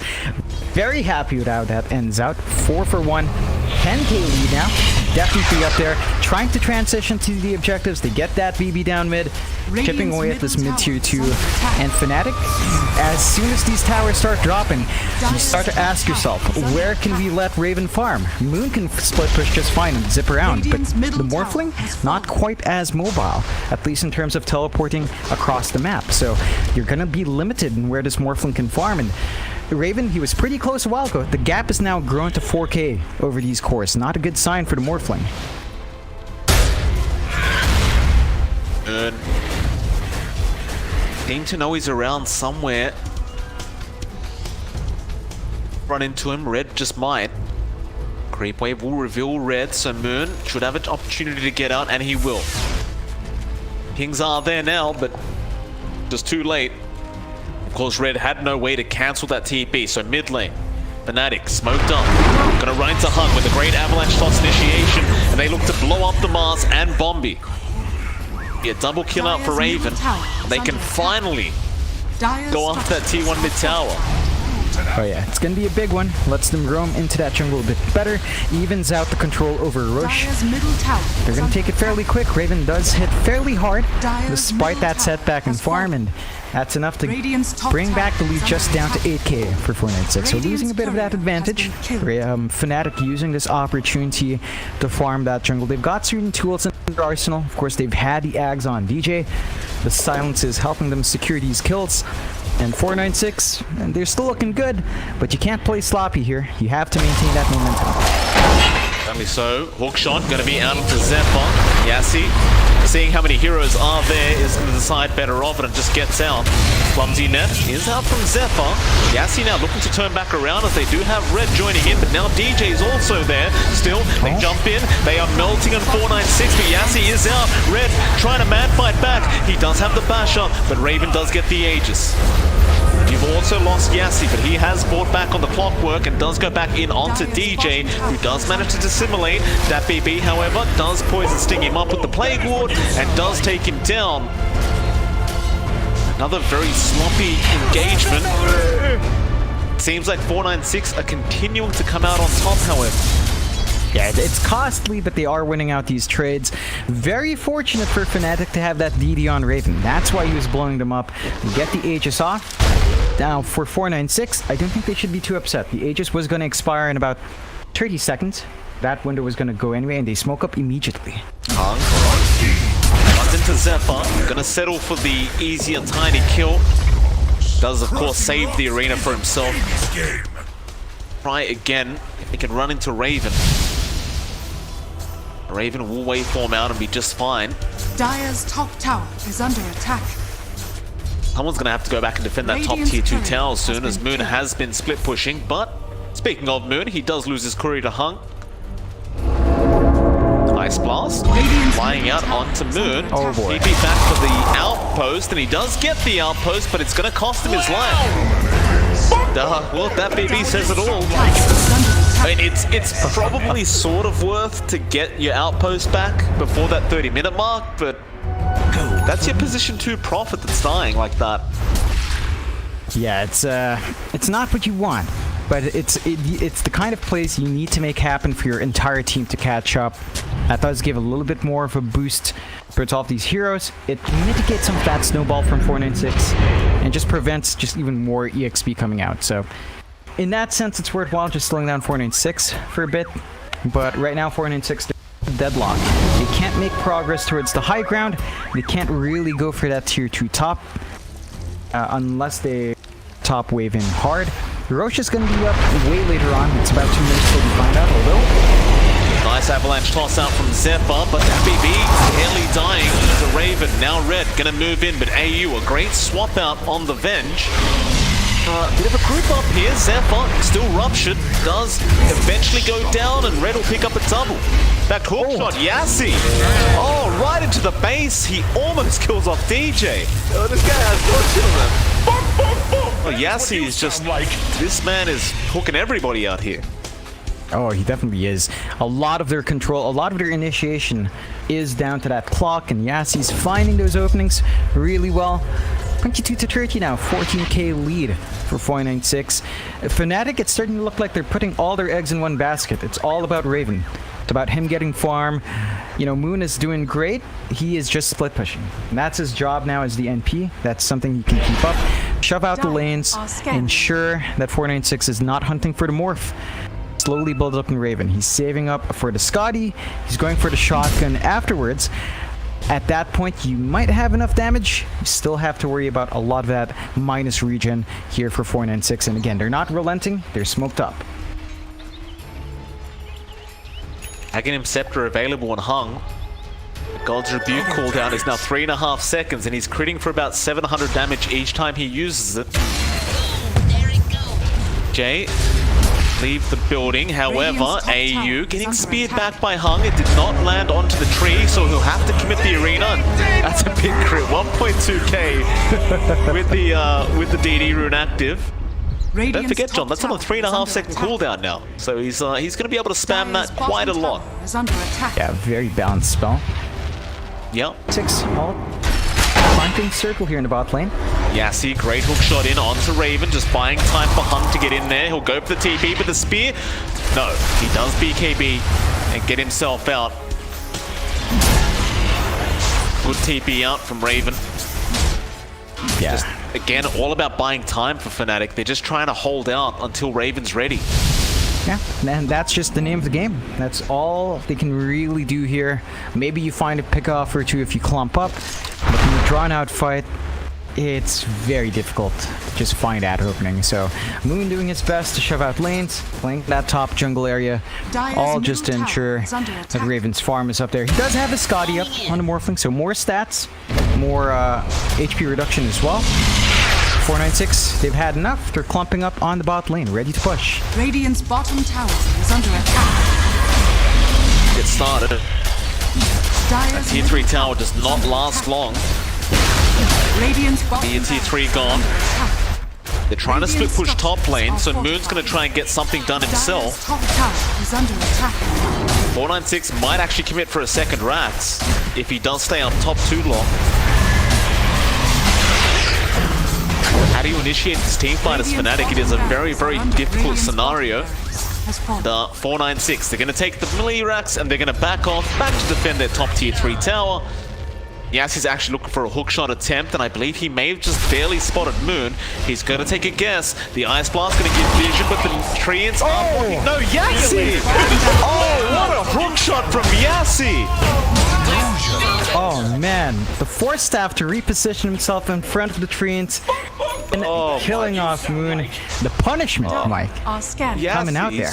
very happy with how that ends out. 4 for 1, 10k lead now, definitely up there. Trying to transition to the objectives. They get that BB down mid, chipping away at this mid tier 2. And FNATIC, as soon as these towers start dropping, you start to ask yourself, where can we let Raven farm? Moon can split push just fine and zip around, but the Morphling, not quite as mobile, at least in terms of teleporting across the map. So you're gonna be limited in where this Morphling can farm. And Raven, he was pretty close a while ago. The gap is now grown to 4k over these cores. Not a good sign for the Morphling. Good. seem to know he's around somewhere. Run into him. Red just might. Creep wave will reveal Red, so Moon should have an opportunity to get out, and he will. Pings are there now, but just too late. Of course, Red had no way to cancel that TP, so mid lane. FNATIC smoked up. Gonna run into Hung with a great avalanche toss initiation, and they look to blow up the Mars and Bombi. Yeah, double kill out for Raven. And they can finally go after that T1 mid tower. Oh yeah, it's gonna be a big one. Lets them roam into that jungle a bit better. Evens out the control over Rush. They're gonna take it fairly quick. Raven does hit fairly hard, despite that setback in farm, and that's enough to bring back the lead just down to 8k for 496. So losing a bit of that advantage. FNATIC using this opportunity to farm that jungle. They've got certain tools in their arsenal. Of course, they've had the Ags on DJ. The silence is helping them secure these kills. And 496, and they're still looking good, but you can't play sloppy here. You have to maintain that momentum. Only so, hookshot gonna be out into Zephyr. Yassi, seeing how many heroes are there, is gonna decide better off and just gets out. Clumsy net is out from Zephyr. Yassi now looking to turn back around as they do have Red joining in, but now DJ is also there. Still, they jump in, they are melting on 496, but Yassi is out. Red trying to man fight back. He does have the bash up, but Raven does get the Aegis. You've also lost Yassi, but he has fought back on the clockwork and does go back in onto DJ, who does manage to dissimulate. That BB, however, does poison sting him up with the Plague Ward and does take him down. Another very sloppy engagement. Seems like 496 are continuing to come out on top, however. Yeah, it's costly, but they are winning out these trades. Very fortunate for FNATIC to have that DD on Raven. That's why he was blowing them up. Get the Aegis off. Now, for 496, I don't think they should be too upset. The Aegis was going to expire in about 30 seconds. That window was going to go anyway, and they smoke up immediately. Hung runs into Zephyr. Gonna settle for the easier tiny kill. Does, of course, save the arena for himself. Try again. If he can run into Raven. Raven will waveform out and be just fine. Dire's top tower is under attack. Someone's going to have to go back and defend that top tier 2 tower soon, as Moon has been split pushing. But speaking of Moon, he does lose his courier to Hung. Ice Blast flying out onto Moon. Oh boy. TP back for the outpost, and he does get the outpost, but it's going to cost him his life. Well, that BB says it all. I mean, it's probably sort of worth to get your outpost back before that 30-minute mark, but that's your position 2 profit that's dying like that. Yeah, it's not what you want, but it's the kind of plays you need to make happen for your entire team to catch up. That does give a little bit more of a boost towards all of these heroes. It mitigates some of that snowball from 496 and just prevents just even more EXP coming out. So in that sense, it's worthwhile just slowing down 496 for a bit. But right now, 496 deadlock. They can't make progress towards the high ground. They can't really go for that tier 2 top unless they top wave in hard. Roche is going to be up way later on. It's about 2 minutes till we find out, although nice avalanche toss out from Zephyr, but that BB nearly dying to Raven. Now Red gonna move in, but AU, a great swap out on the Venge. Bit of a group up here. Zephyr, still ruptured, does eventually go down, and Red will pick up a double. That hookshot, Yassi. Oh, right into the base. He almost kills off DJ. Oh, this guy has no children. Well, Yassi is just like, this man is hooking everybody out here. oh, he definitely is. A lot of their control, a lot of their initiation is down to that clock, and Yassi's finding those openings really well. 22 to 30 now, 14k lead for 496. FNATIC, it's starting to look like they're putting all their eggs in one basket. It's all about Raven. It's about him getting farm. You know, Moon is doing great. He is just split pushing. And that's his job now as the NP. That's something he can keep up. Shove out the lanes. Ensure that 496 is not hunting for the morph. Slowly build up in Raven. He's saving up for the Scotty. He's going for the shotgun afterwards. At that point, you might have enough damage. You still have to worry about a lot of that minus regen here for 496. And again, they're not relenting. They're smoked up. Aghanim Scepter available and hung. God's Rebuke cooldown is now 3.5 seconds, and he's critting for about 700 damage each time he uses it. Jay, leave the building. However, AU getting speared back by Hung. It did not land onto the tree, so he'll have to commit the arena. That's a big crit. 1.2k with the DD rune active. Don't forget, John, that's on a 3.5 second cooldown now. So he's going to be able to spam that quite a lot. Yeah, very balanced spell. Yep. 6 ult. Flanking circle here in the bot lane. Yassi, great hook shot in onto Raven, just buying time for Hung to get in there. He'll go for the TP, but the spear? No, he does BKB and get himself out. Good TP out from Raven. Yeah. Just, again, all about buying time for Fnatic. They're just trying to hold out until Raven's ready. Yeah, and that's just the name of the game. That's all they can really do here. Maybe you find a pick-off or two if you clump up, but in a drawn-out fight, it's very difficult to just find that opening. So Moon doing his best to shove out lanes, playing that top jungle area, all just to ensure that Raven's farm is up there. He does have a Scotty up on the Morphling, so more stats, more HP reduction as well. 496, they've had enough. They're clumping up on the bot lane, ready to push. Radiant's bottom tower is under attack. Get started. That tier 3 tower does not last long. Radiant's bottom Tier 3 gone. They're trying to split push top lane, so Moon's going to try and get something done himself. top tower is under attack. 496 might actually commit for a second Rax if he does stay on top too long. How do you initiate this teamfight as Fnatic? It is a very, very difficult scenario. The 496, they're going to take the melee racks and they're going to back off, back to defend their top tier 3 tower. Yassi's actually looking for a hookshot attempt, and I believe he may have just barely spotted Moon. He's going to take a guess. The Ice Blast going to give vision, but the Treants are blocking. No, Yassi! Oh, what a hookshot from Yassi! Oh man, the Force Staff to reposition himself in front of the Treants and killing off Moon. The punishment, Mike, coming out there.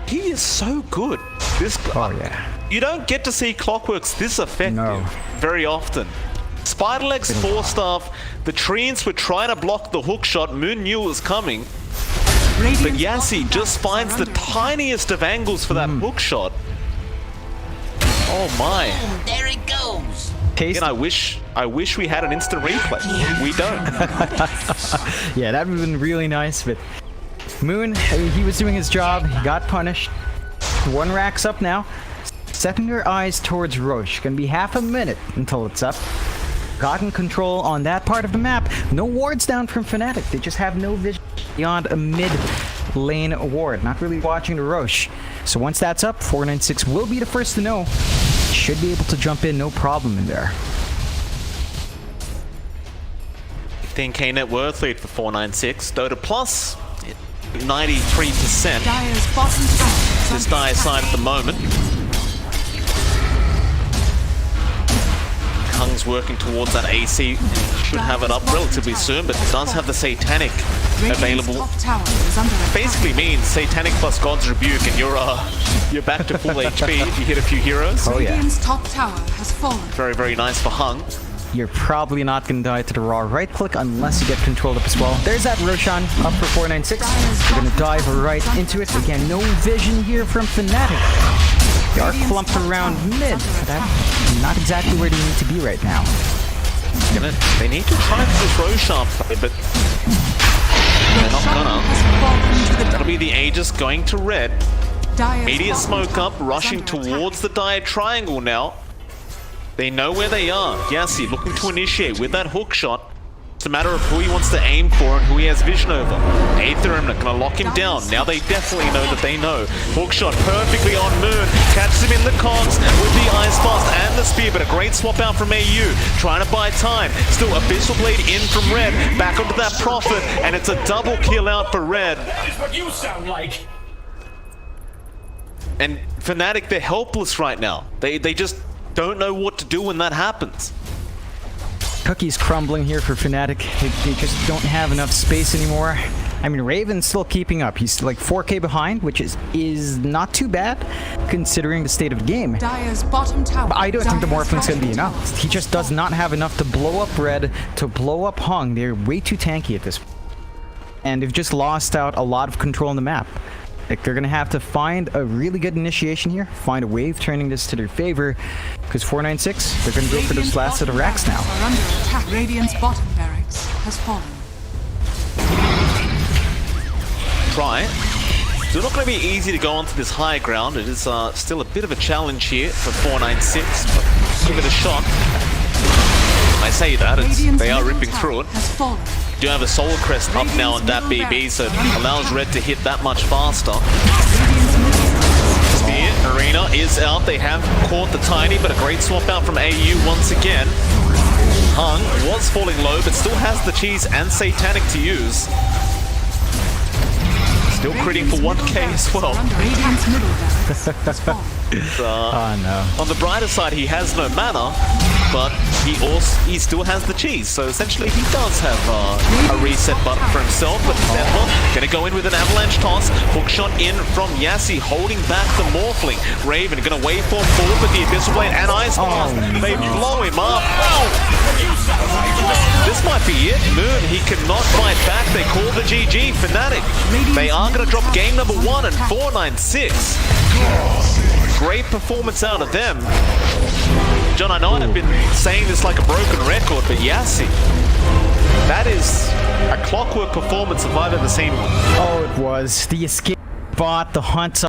He is so good. This Oh yeah. You don't get to see Clockworks this effective very often. Spiderleg's 4-staff, the Treants were trying to block the hookshot. Moon knew it was coming. But Yassi just finds the tiniest of angles for that hookshot. Oh my. There it goes. And I wish we had an instant replay. We don't. Yeah, that would have been really nice, but Moon, he was doing his job. He got punished. 1 rack's up now. Setting your eyes towards Roche. Gonna be half a minute until it's up. Gotten control on that part of the map. No wards down from Fnatic. They just have no vision beyond a mid-lane ward. Not really watching the Roche. So once that's up, 496 will be the first to know. Should be able to jump in, no problem in there. 15k net worth lead for 496. Dota Plus, 93%. This dire side at the moment. Hung's working towards that AC. Should have it up relatively soon, but does have the Satanic available. Basically means Satanic plus God's Rebuke, and you're back to full HP if you hit a few heroes. Oh yeah. top tower has fallen. Very, very nice for Hung. You're probably not going to die to the raw right click unless you get controlled up as well. There's that Roshan up for 496. We're going to dive right into it. Again, no vision here from Fnatic. They are clumped around mid. That's not exactly where they need to be right now. They need to try for this Roshan play, but they're not gonna. That'll be the Aegis going to red. Immediate smoke up, rushing towards the dire triangle now. They know where they are. Yassi looking to initiate with that hook shot. It's a matter of who he wants to aim for and who he has vision over. Aether Remnant gonna lock him down. Now they definitely know that they know. Hook shot perfectly on Moon. Catches him in the cogs with the Ice Blast and the Spear, but a great swap out from AU. Trying to buy time. Still Abyssal Blade in from Red. Back onto that Prophet, and it's a double kill out for Red. That is what you sound like. And Fnatic, they're helpless right now. They just don't know what to do when that happens. Cookie's crumbling here for Fnatic. They just don't have enough space anymore. I mean, Raven's still keeping up. He's like 4K behind, which is not too bad considering the state of the game. Dire's bottom tower. But I don't think the Dire's Morphling's gonna be bottom enough. tower He just does not have enough to blow up Red, to blow up Hung. They're way too tanky at this point. And they've just lost out a lot of control on the map. Like, they're gonna have to find a really good initiation here, find a wave turning this to their favor, because 496, they're gonna go for those last set of racks now. Are under attack. Radiant's bottom barracks has fallen. Try. Still not going to be easy to go onto this high ground. It is still a bit of a challenge here for 496, but give it a shot. I say that, they are ripping through it. Has fallen. Do have a Solar Crest up now on that BB, so it allows Red to hit that much faster. Spear Arena is out. They have caught the Tiny, but a great swap out from AU once again. Hung was falling low, but still has the cheese and Satanic to use. Still critting for 1k as well. Radiant's middle barracks has fallen. Oh no. On the brighter side, he has no mana, but he still has the cheese. So essentially, he does have a reset button for himself. But Sentinel gonna go in with an avalanche toss. Hook shot in from Yassi, holding back the Morphling. Raven gonna waveform forward with the Abyssal Blade and Ice Blast. They blow him up. This might be it. Moon, he cannot fight back. They call the GG. FNATIC. They are gonna drop game number 1 and 496. Great performance out of them. John, I know I've been saying this like a broken record, but Yassi, that is a clockwork performance if I've ever seen one. Oh, it was. The escape bot, the hunt